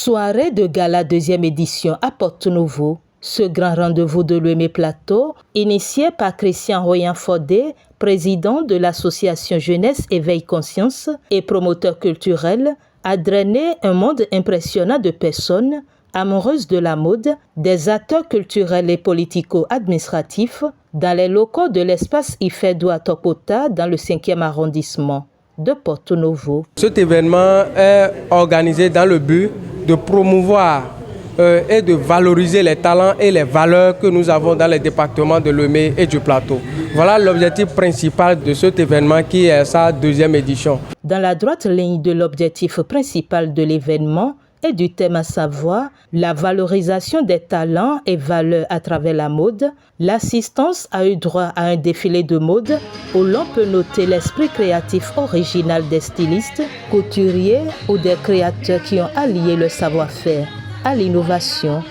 Soirée de gala deuxième édition à Porto Novo. Ce grand rendez-vous de l'Ouémé Plateau, initié par Christian Royan-Fodé, président de l'association Jeunesse Éveil Conscience et promoteur culturel, a drainé un monde impressionnant de personnes amoureuses de la mode, des acteurs culturels et politico-administratifs dans les locaux de l'espace Ifedo à Topota dans le 5e arrondissement de Porto Novo. Cet événement est organisé dans le but de promouvoir et de valoriser les talents et les valeurs que nous avons dans les départements de l'Ouémé et du Plateau. Voilà l'objectif principal de cet événement qui est sa deuxième édition. Dans la droite ligne de l'objectif principal de l'événement et du thème à savoir la valorisation des talents et valeurs à travers la mode, l'assistance a eu droit à un défilé de mode où l'on peut noter l'esprit créatif original des stylistes, couturiers ou des créateurs qui ont allié le savoir-faire à l'innovation.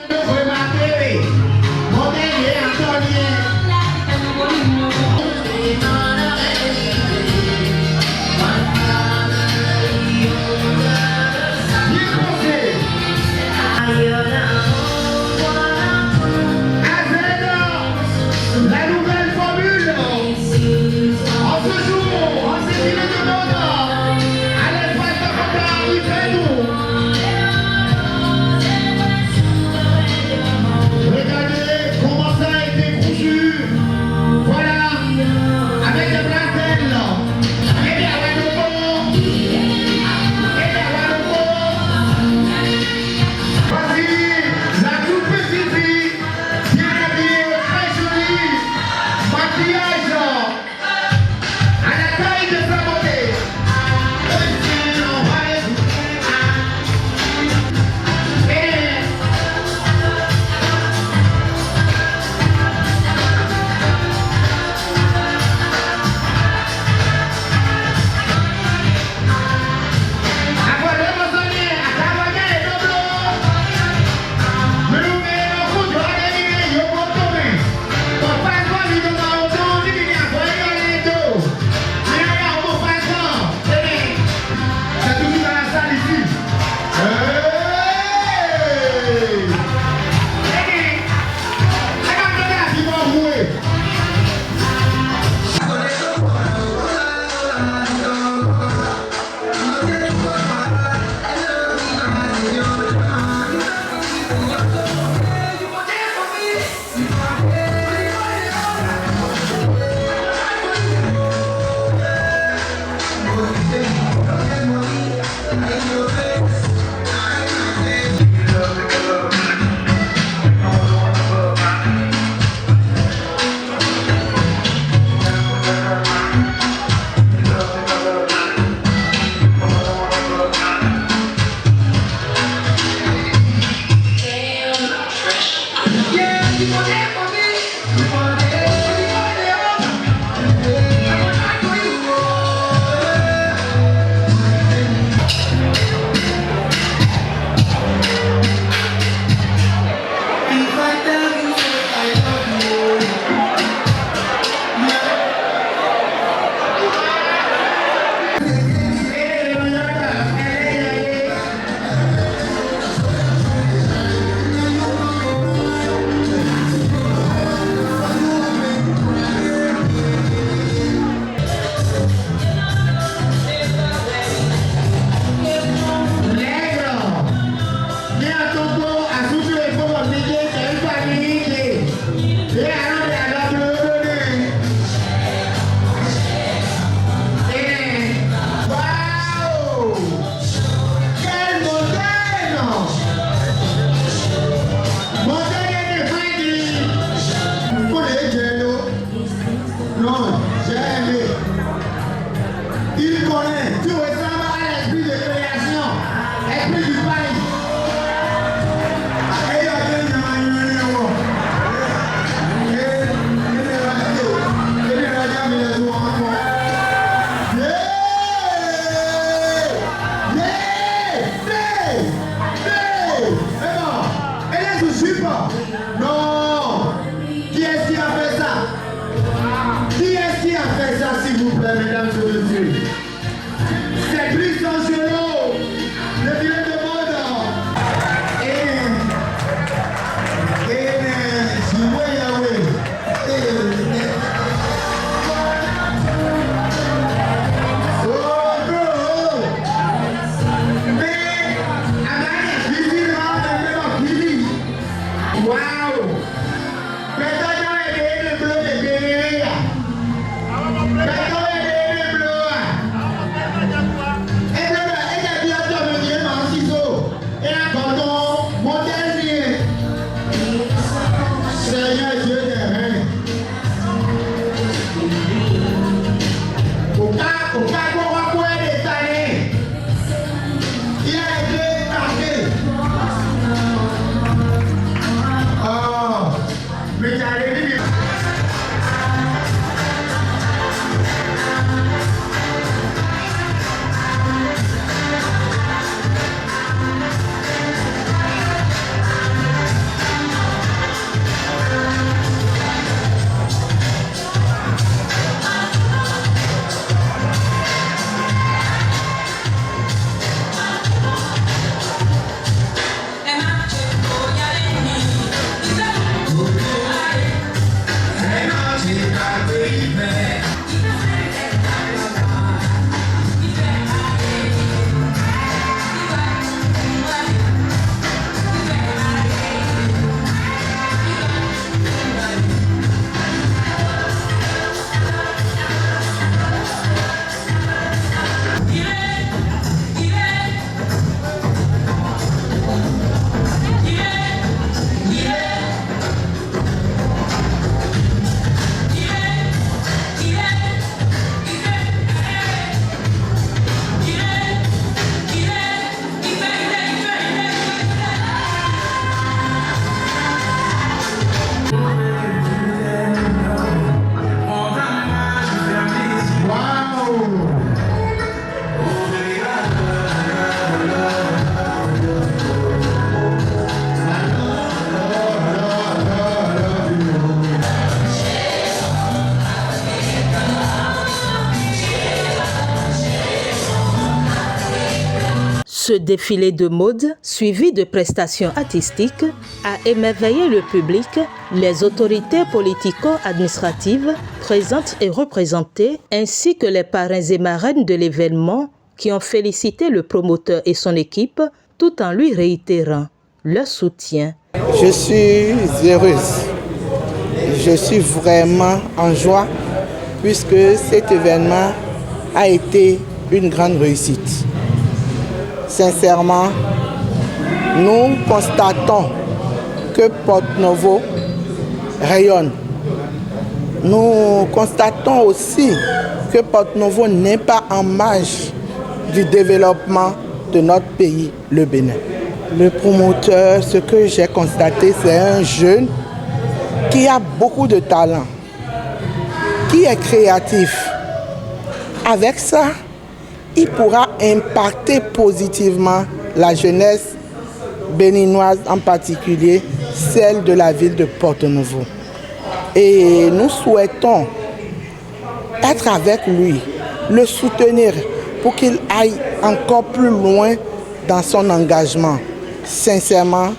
Non! Qui est-ce qui a fait ça? Qui est-ce qui a fait ça, s'il vous plaît, mesdames et messieurs? Ce défilé de mode, suivi de prestations artistiques, a émerveillé le public, les autorités politico-administratives présentes et représentées, ainsi que les parrains et marraines de l'événement qui ont félicité le promoteur et son équipe, tout en lui réitérant leur soutien. Je suis heureuse. Je suis vraiment en joie puisque cet événement a été une grande réussite. Sincèrement, nous constatons que Porto-Novo rayonne. Nous constatons aussi que Porto-Novo n'est pas en marge du développement de notre pays, le Bénin. Le promoteur, ce que j'ai constaté, c'est un jeune qui a beaucoup de talent, qui est créatif. Avec ça, il pourra impacter positivement la jeunesse béninoise, en particulier celle de la ville de Porto-Novo. Et nous souhaitons être avec lui, le soutenir pour qu'il aille encore plus loin dans son engagement. Sincèrement,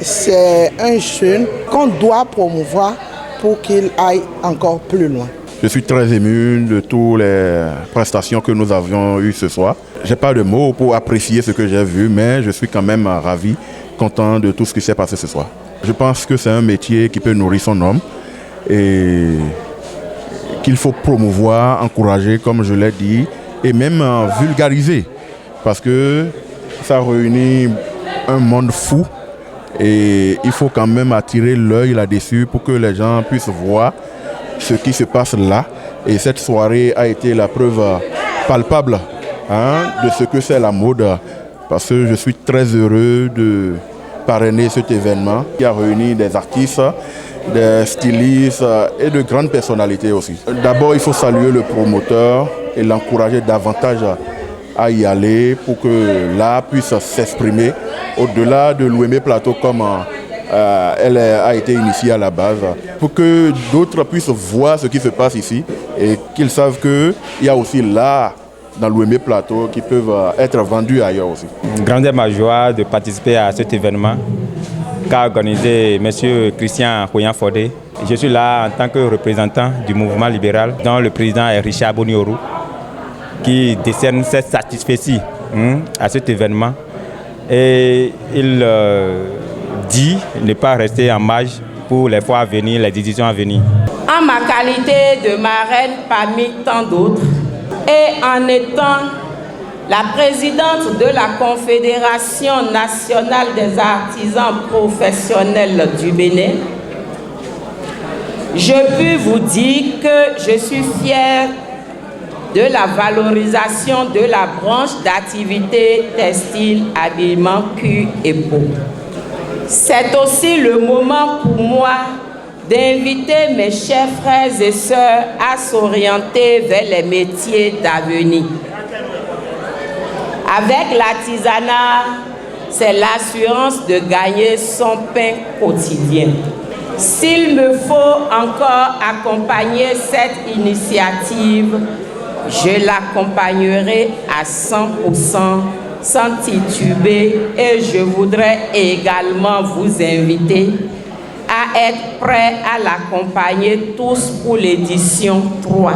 c'est un jeune qu'on doit promouvoir pour qu'il aille encore plus loin. Je suis très ému de toutes les prestations que nous avions eues ce soir. Je n'ai pas de mots pour apprécier ce que j'ai vu, mais je suis quand même ravi, content de tout ce qui s'est passé ce soir. Je pense que c'est un métier qui peut nourrir son homme et qu'il faut promouvoir, encourager, comme je l'ai dit, et même vulgariser, parce que ça réunit un monde fou et il faut quand même attirer l'œil là-dessus pour que les gens puissent voir ce qui se passe là. Et cette soirée a été la preuve palpable de ce que c'est la mode, parce que je suis très heureux de parrainer cet événement qui a réuni des artistes, des stylistes et de grandes personnalités aussi. D'abord, il faut saluer le promoteur et l'encourager davantage à y aller pour que l'art puisse s'exprimer au-delà de l'Ouémé Plateau comme elle a été initiée à la base, pour que d'autres puissent voir ce qui se passe ici et qu'ils savent qu'il y a aussi l'art dans l'Ouémé Plateau qui peuvent être vendus ailleurs aussi. Grande est ma joie de participer à cet événement qu'a organisé M. Christian Royan-Fodé. Je suis là en tant que représentant du mouvement libéral, dont le président est Richard Boniorou, qui décerne cette satisfaction à cet événement. Et il dit ne pas rester en marge pour les fois à venir, les décisions à venir. En ma qualité de marraine parmi tant d'autres, et en étant la présidente de la Confédération nationale des artisans professionnels du Bénin, je puis vous dire que je suis fière de la valorisation de la branche d'activité textile, habillement, cuir et peau. C'est aussi le moment pour moi d'inviter mes chers frères et sœurs à s'orienter vers les métiers d'avenir. Avec l'artisanat, c'est l'assurance de gagner son pain quotidien. S'il me faut encore accompagner cette initiative, je l'accompagnerai à 100%, sans tituber, et je voudrais également vous inviter à être prêts à l'accompagner tous pour l'édition 3.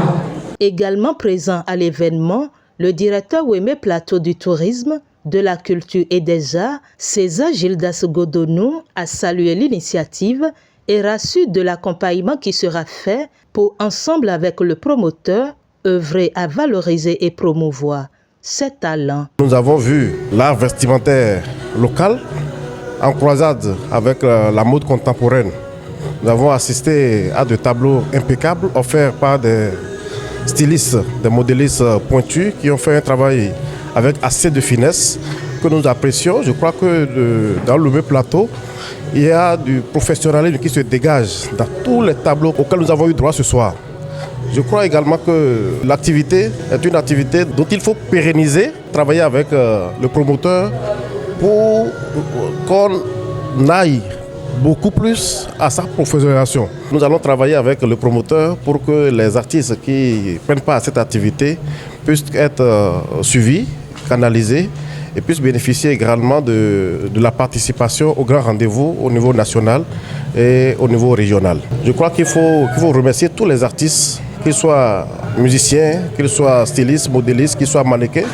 Également présent à l'événement, le directeur Wémé Plateau du tourisme, de la culture et des arts, César Gildas Godonou, a salué l'initiative et rassuré de l'accompagnement qui sera fait pour, ensemble avec le promoteur, œuvrer à valoriser et promouvoir ses talents. Nous avons vu l'art vestimentaire local en croisade avec la mode contemporaine. Nous avons assisté à de tableaux impeccables offerts par des stylistes, des modélistes pointus qui ont fait un travail avec assez de finesse que nous apprécions. Je crois que dans le Wémé Plateau, il y a du professionnalisme qui se dégage dans tous les tableaux auxquels nous avons eu droit ce soir. Je crois également que l'activité est une activité dont il faut pérenniser, travailler avec le promoteur pour qu'on aille beaucoup plus à sa professionnalisation. Nous allons travailler avec le promoteur pour que les artistes qui prennent part à cette activité puissent être suivis, canalisés et puissent bénéficier également de la participation aux grands rendez-vous au niveau national et au niveau régional. Je crois qu'il faut remercier tous les artistes, qu'ils soient musiciens, qu'ils soient stylistes, modélistes, qu'ils soient mannequins,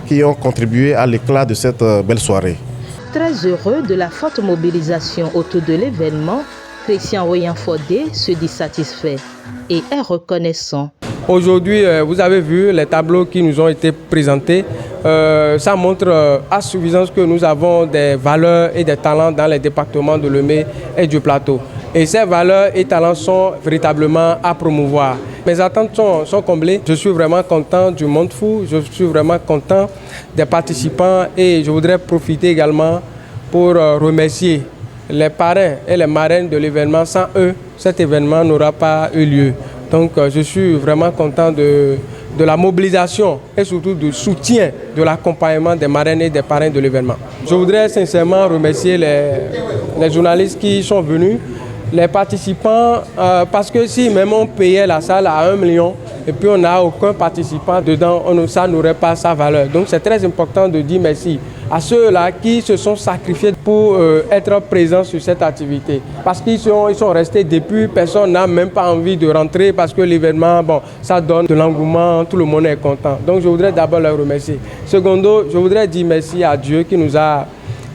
qui ont contribué à l'éclat de cette belle soirée. Très heureux de la forte mobilisation autour de l'événement, Christian Royan Fodé se dit satisfait et est reconnaissant. Aujourd'hui, vous avez vu les tableaux qui nous ont été présentés. Ça montre à suffisance que nous avons des valeurs et des talents dans les départements de Lomé et du Plateau. Et ces valeurs et talents sont véritablement à promouvoir. Mes attentes sont comblées. Je suis vraiment content du monde fou. Je suis vraiment content des participants et je voudrais profiter également pour remercier les parrains et les marraines de l'événement. Sans eux, cet événement n'aura pas eu lieu. Donc je suis vraiment content de la mobilisation et surtout du soutien, de l'accompagnement des marraines et des parrains de l'événement. Je voudrais sincèrement remercier les journalistes qui sont venus, les participants, parce que si même on payait la salle à 1 million et puis on n'a aucun participant dedans, ça n'aurait pas sa valeur. Donc c'est très important de dire merci à ceux-là qui se sont sacrifiés pour être présents sur cette activité. Parce qu'ils sont restés depuis, personne n'a même pas envie de rentrer parce que l'événement, ça donne de l'engouement, tout le monde est content. Donc je voudrais d'abord les remercier. Secondo, je voudrais dire merci à Dieu qui nous a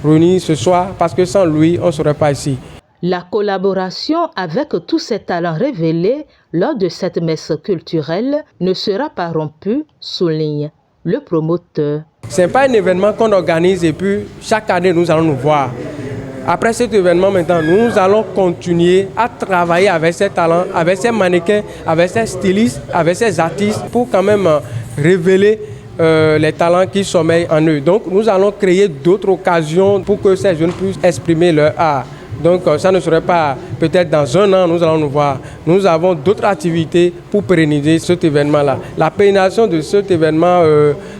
réunis ce soir parce que sans lui, on ne serait pas ici. La collaboration avec tous ces talents révélés lors de cette messe culturelle ne sera pas rompue, souligne le promoteur. Ce n'est pas un événement qu'on organise et puis chaque année nous allons nous voir. Après cet événement maintenant, nous allons continuer à travailler avec ces talents, avec ces mannequins, avec ces stylistes, avec ces artistes pour quand même révéler les talents qui sommeillent en eux. Donc nous allons créer d'autres occasions pour que ces jeunes puissent exprimer leur art. Donc ça ne serait pas peut-être dans 1 an, nous allons nous voir. Nous avons d'autres activités pour pérenniser cet événement-là. La pérennisation de cet événement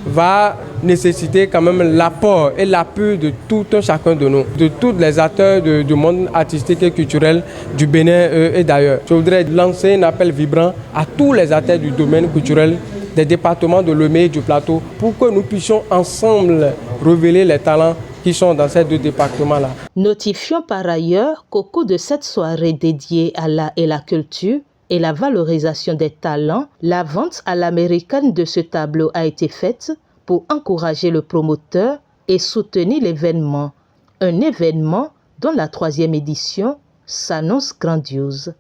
va nécessiter quand même l'apport et l'appui de tout un chacun de nous, de tous les acteurs du monde artistique et culturel du Bénin et d'ailleurs. Je voudrais lancer un appel vibrant à tous les acteurs du domaine culturel des départements de Lomé et du Plateau pour que nous puissions ensemble révéler les talents qui sont dans ces 2 départements-là. Notifions par ailleurs qu'au cours de cette soirée dédiée à l'art et la culture et la valorisation des talents, la vente à l'américaine de ce tableau a été faite pour encourager le promoteur et soutenir l'événement. Un événement dont la 3e édition s'annonce grandiose.